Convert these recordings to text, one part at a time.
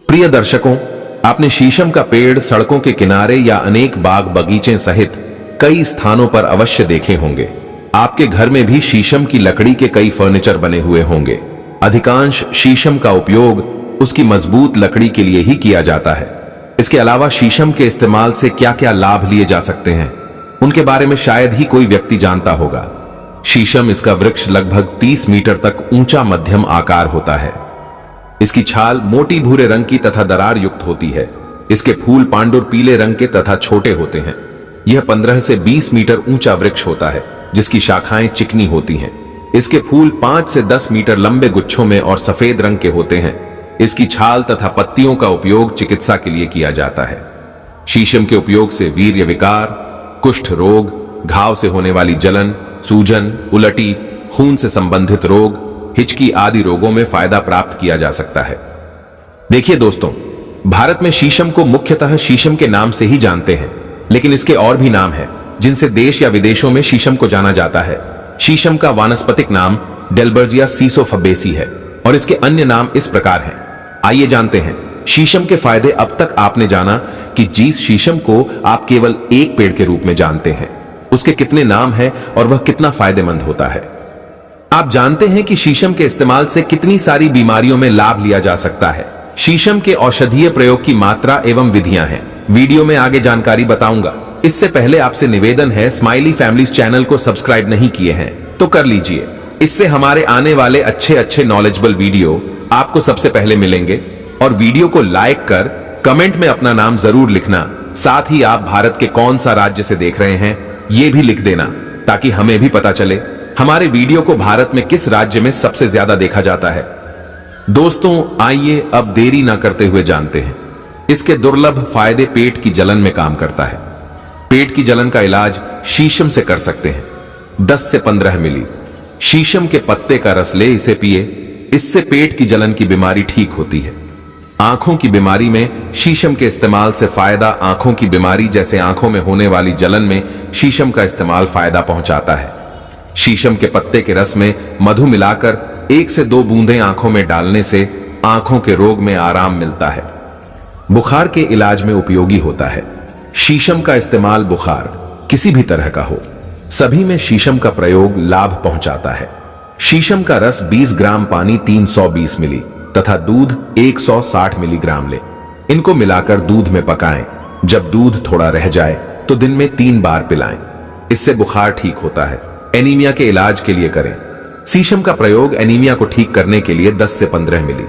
प्रिय दर्शकों, आपने शीशम का पेड़ सड़कों के किनारे या अनेक बाग बगीचे सहित कई स्थानों पर अवश्य देखे होंगे। आपके घर में भी शीशम की लकड़ी के कई फर्नीचर बने हुए होंगे। अधिकांश शीशम का उपयोग उसकी मजबूत लकड़ी के लिए ही किया जाता है। इसके अलावा शीशम के इस्तेमाल से क्या क्या लाभ लिए जा सकते हैं, उनके बारे में शायद ही कोई व्यक्ति जानता होगा। शीशम, इसका वृक्ष लगभग 30 मीटर तक ऊंचा मध्यम आकार होता है। इसकी छाल मोटी भूरे रंग की तथा दरार युक्त होती है। इसके फूल पांडुर पीले रंग के तथा छोटे होते हैं। यह 15 से 20 मीटर ऊंचा वृक्ष होता है, जिसकी शाखाएं चिकनी होती हैं। इसके फूल 5 से 10 मीटर लंबे गुच्छों में और सफेद रंग के होते हैं। इसकी छाल तथा पत्तियों का उपयोग चिकित्सा के लिए किया जाता है। शीशम के उपयोग से वीर्य विकार, कुष्ठ रोग, घाव से होने वाली जलन, सूजन, उलटी, खून से संबंधित रोग, हिचकी आदि रोगों में फायदा प्राप्त किया जा सकता है। देखिए दोस्तों, भारत में शीशम को मुख्यतः शीशम के नाम से ही जानते हैं, लेकिन इसके और भी नाम हैं जिनसे देश या विदेशों में शीशम को जाना जाता है। शीशम का वानस्पतिक नाम डेल्बर्जिया सीसोफबेसी है और इसके अन्य नाम इस प्रकार हैं। आइए जानते हैं शीशम के फायदे। अब तक आपने जाना कि जिस शीशम को आप केवल एक पेड़ के रूप में जानते हैं, उसके कितने नाम हैं और वह कितना फायदेमंद होता है। आप जानते हैं कि शीशम के इस्तेमाल से कितनी सारी बीमारियों में लाभ लिया जा सकता है। शीशम के औषधीय प्रयोग की मात्रा एवं विधियां हैं। वीडियो में आगे जानकारी बताऊंगा। इससे पहले आपसे निवेदन है, स्माइली फैमिलीज चैनल को सब्सक्राइब नहीं किए हैं तो कर लीजिए। इससे हमारे आने वाले अच्छे नॉलेजेबल वीडियो आपको सबसे पहले मिलेंगे। और वीडियो को लाइक कर कमेंट में अपना नाम जरूर लिखना। साथ ही आप भारत के कौन सा राज्य से देख रहे हैं ये भी लिख देना, ताकि हमें भी पता चले हमारे वीडियो को भारत में किस राज्य में सबसे ज्यादा देखा जाता है। दोस्तों, आइए अब देरी ना करते हुए जानते हैं इसके दुर्लभ फायदे। पेट की जलन में काम करता है। पेट की जलन का इलाज शीशम से कर सकते हैं। 10 से 15 मिली शीशम के पत्ते का रस ले इसे पिए। इससे पेट की जलन की बीमारी ठीक होती है। आंखों की बीमारी में शीशम के इस्तेमाल से फायदा। आंखों की बीमारी जैसे आंखों में होने वाली जलन में शीशम का इस्तेमाल फायदा पहुंचाता है। शीशम के पत्ते के रस में मधु मिलाकर 1 से 2 बूंदें आंखों में डालने से आंखों के रोग में आराम मिलता है। बुखार के इलाज में उपयोगी होता है। शीशम का इस्तेमाल बुखार किसी भी तरह का हो, सभी में शीशम का प्रयोग लाभ पहुंचाता है। शीशम का रस 20 ग्राम पानी 320 मिली तथा दूध 160 मिलीग्राम ले। इनको मिलाकर दूध में पकाएं। जब दूध थोड़ा रह जाए तो दिन में 3 बार पिलाएं। इससे बुखार ठीक होता है। एनीमिया के इलाज के लिए करें। शीशम का प्रयोग एनीमिया को ठीक करने के लिए 10 से 15 मिली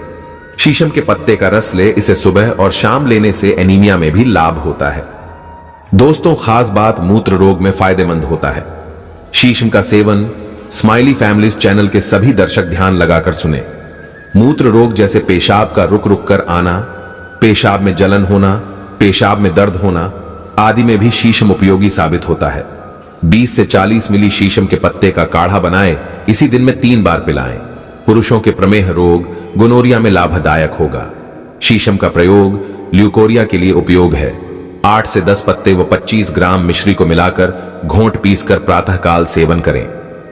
शीशम के पत्ते का रस ले। इसे सुबह और शाम लेने से एनीमिया में भी लाभ होता है। दोस्तों, खास बात, मूत्र रोग में फायदेमंद होता है। शीशम का सेवन स्माइली फैमिलीज चैनल के सभी दर्शक ध्यान लगाकर सुने। मूत्र रोग जैसे पेशाब का रुक रुक कर आना, पेशाब में जलन होना, पेशाब में दर्द होना आदि में भी शीशम उपयोगी साबित होता है। 20 से 40 मिली शीशम के पत्ते का काढ़ा बनाएं। इसी दिन में 3 बार पिलाएं। पुरुषों के प्रमेह रोग, गोनोरिया में लाभदायक होगा। शीशम का प्रयोग ल्यूकोरिया के लिए उपयोग है। 8 से 10 पत्ते व 25 ग्राम मिश्री को मिलाकर घोंट पीसकर प्रातःकाल सेवन करें।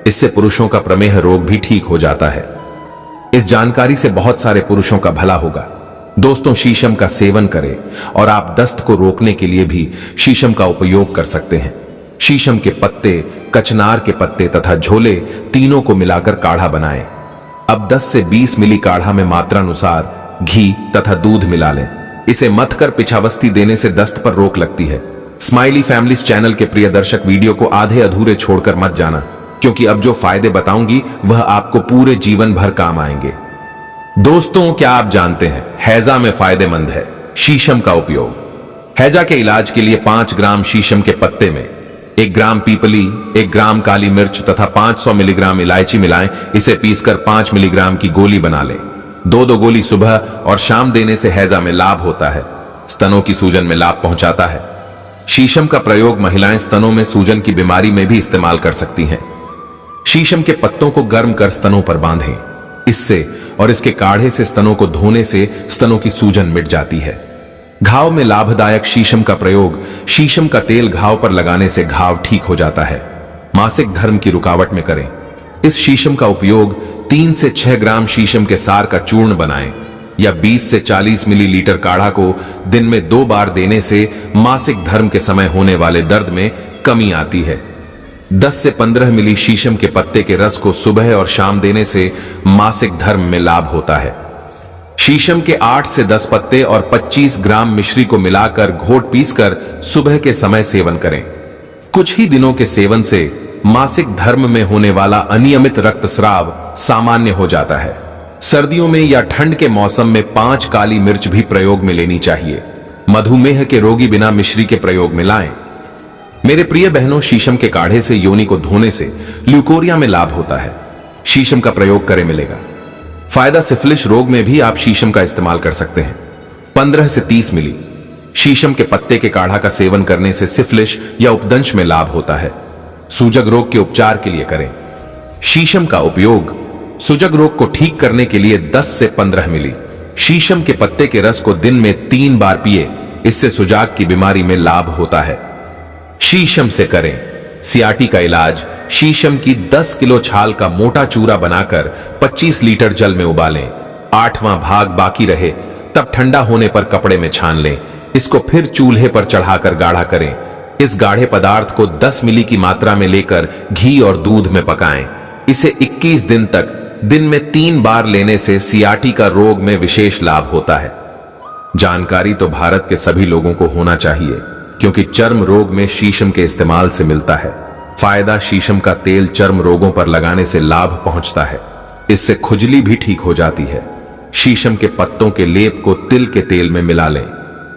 इससे पुरुषों का प्रमेह रोग भी ठीक हो जाता है। इस जानकारी से बहुत सारे पुरुषों का भला होगा। दोस्तों, शीशम का सेवन करें और आप दस्त को रोकने के लिए भी शीशम का उपयोग कर सकते हैं। शीशम के पत्ते, कचनार के पत्ते तथा झोले तीनों को मिलाकर काढ़ा बनाएं। अब 10 से 20 मिली काढ़ा में मात्रानुसार घी तथा दूध मिला लें। इसे मथ कर पिछावस्ती देने से दस्त पर रोक लगती है। स्माइली फैमिलीज चैनल के प्रिय दर्शक, वीडियो को आधे अधूरे छोड़कर मत जाना, क्योंकि अब जो फायदे बताऊंगी वह आपको पूरे जीवन भर काम आएंगे। दोस्तों, क्या आप जानते हैं हैजा में फायदेमंद है शीशम का उपयोग। हैजा के इलाज के लिए 5 ग्राम शीशम के पत्ते में 1 ग्राम पीपली, 1 ग्राम काली मिर्च तथा 500 मिलीग्राम इलायची मिलाएं। इसे पीसकर 5 मिलीग्राम की गोली बना लें। 2 गोली सुबह और शाम देने से हैजा में लाभ होता है। स्तनों की सूजन में लाभ पहुंचाता है। शीशम का प्रयोग महिलाएं स्तनों में सूजन की बीमारी में भी इस्तेमाल कर सकती हैं। शीशम के पत्तों को गर्म कर स्तनों पर बांधें। इससे और इसके काढ़े से स्तनों को धोने से स्तनों की सूजन मिट जाती है। घाव में लाभदायक शीशम का प्रयोग, शीशम का तेल घाव पर लगाने से घाव ठीक हो जाता है। मासिक धर्म की रुकावट में करें। इस शीशम का उपयोग 3 से 6 ग्राम शीशम के सार का चूर्ण बनाएं। या 20 से 40 मिलीलीटर काढ़ा को दिन में 2 बार देने से मासिक धर्म के समय होने वाले दर्द में कमी आती है। 10 से 15 मिली शीशम के पत्ते के रस को सुबह और शाम देने से मासिक धर्म में लाभ होता है। शीशम के 8 से 10 पत्ते और 25 ग्राम मिश्री को मिलाकर घोट पीसकर सुबह के समय सेवन करें। कुछ ही दिनों के सेवन से मासिक धर्म में होने वाला अनियमित रक्तस्राव सामान्य हो जाता है। सर्दियों में या ठंड के मौसम में 5 काली मिर्च भी प्रयोग में लेनी चाहिए। मधुमेह के रोगी बिना मिश्री के प्रयोग में लाएं। मेरे प्रिय बहनों, शीशम के काढ़े से योनि को धोने से ल्यूकोरिया में लाभ होता है। शीशम का प्रयोग करें मिलेगा फायदा। सिफिलिस रोग में भी आप शीशम का इस्तेमाल कर सकते हैं। 15 से 30 मिली शीशम के पत्ते के काढ़ा का सेवन करने से सिफिलिस या उपदंश में लाभ होता है। सूजक रोग के उपचार के लिए करें। शीशम का उपयोग सूजक रोग को ठीक करने के लिए 10 से 15 मिली शीशम के पत्ते के रस को दिन में 3 बार पिए। इससे सुजाग की बीमारी में लाभ होता है। शीशम से करें सियाटी का इलाज। शीशम की 10 किलो छाल का मोटा चूरा बनाकर 25 लीटर जल में उबालें। 8वां भाग बाकी रहे तब ठंडा होने पर कपड़े में छान लें। इसको फिर चूल्हे पर चढ़ाकर गाढ़ा करें। इस गाढ़े पदार्थ को 10 मिली की मात्रा में लेकर घी और दूध में पकाएं। इसे 21 दिन तक दिन में 3 बार लेने से सियाटिका रोग में विशेष लाभ होता है। जानकारी तो भारत के सभी लोगों को होना चाहिए, क्योंकि चर्म रोग में शीशम के इस्तेमाल से मिलता है फायदा। शीशम का तेल चर्म रोगों पर लगाने से लाभ पहुंचता है। इससे खुजली भी ठीक हो जाती है। शीशम के पत्तों के लेप को तिल के तेल में मिला लें।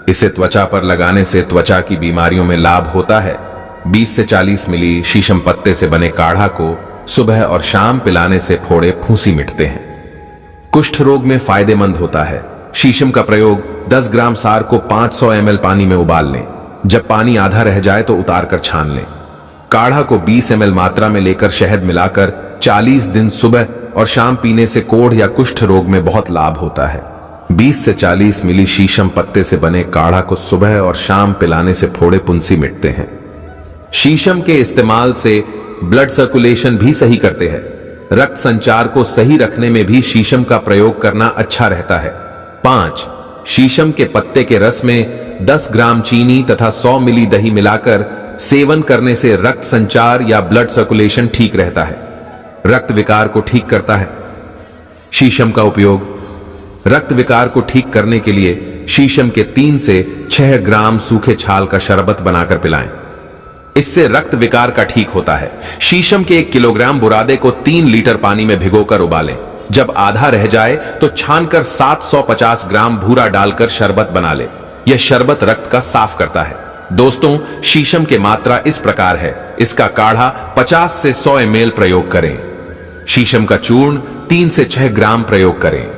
इसे त्वचा पर लगाने से त्वचा की बीमारियों में लाभ होता है। 20 से 40 मिली शीशम पत्ते से बने काढ़ा को सुबह और शाम पिलाने से फोड़े फूंसी मिटते हैं। कुष्ठ रोग में फायदेमंद होता है। शीशम का प्रयोग 10 ग्राम सार को 500 ml पानी में उबाल लें। जब पानी आधा रह जाए तो उतारकर छान लें। काढ़ा को 20 ml मात्रा में लेकर शहद मिलाकर 40 दिन सुबह और शाम पीने से कोढ़ या कुष्ठ रोग में बहुत लाभ होता है। 20 से 40 मिली शीशम पत्ते से बने काढ़ा को सुबह और शाम पिलाने से फोड़े फुंसी मिटते हैं। शीशम के इस्तेमाल से ब्लड सर्कुलेशन भी सही करते हैं। रक्त संचार को सही रखने में भी शीशम का प्रयोग करना अच्छा रहता है। 5 शीशम के पत्ते के रस में 10 ग्राम चीनी तथा 100 मिली दही मिलाकर सेवन करने से रक्त संचार या ब्लड सर्कुलेशन ठीक रहता है। रक्त विकार को ठीक करता है। शीशम का उपयोग रक्त विकार को ठीक करने के लिए शीशम के 3 से 6 ग्राम सूखे छाल का शरबत बनाकर पिलाएं। इससे रक्त विकार का ठीक होता है। शीशम के 1 किलोग्राम बुरादे को 3 लीटर पानी में भिगोकर उबालें। जब आधा रह जाए तो छानकर 750 ग्राम भूरा डालकर शरबत बना ले। यह शरबत रक्त का साफ करता है। दोस्तों, शीशम की मात्रा इस प्रकार है। इसका काढ़ा 50 से 100 ml प्रयोग करें। शीशम का चूर्ण 3 से 6 ग्राम प्रयोग करें।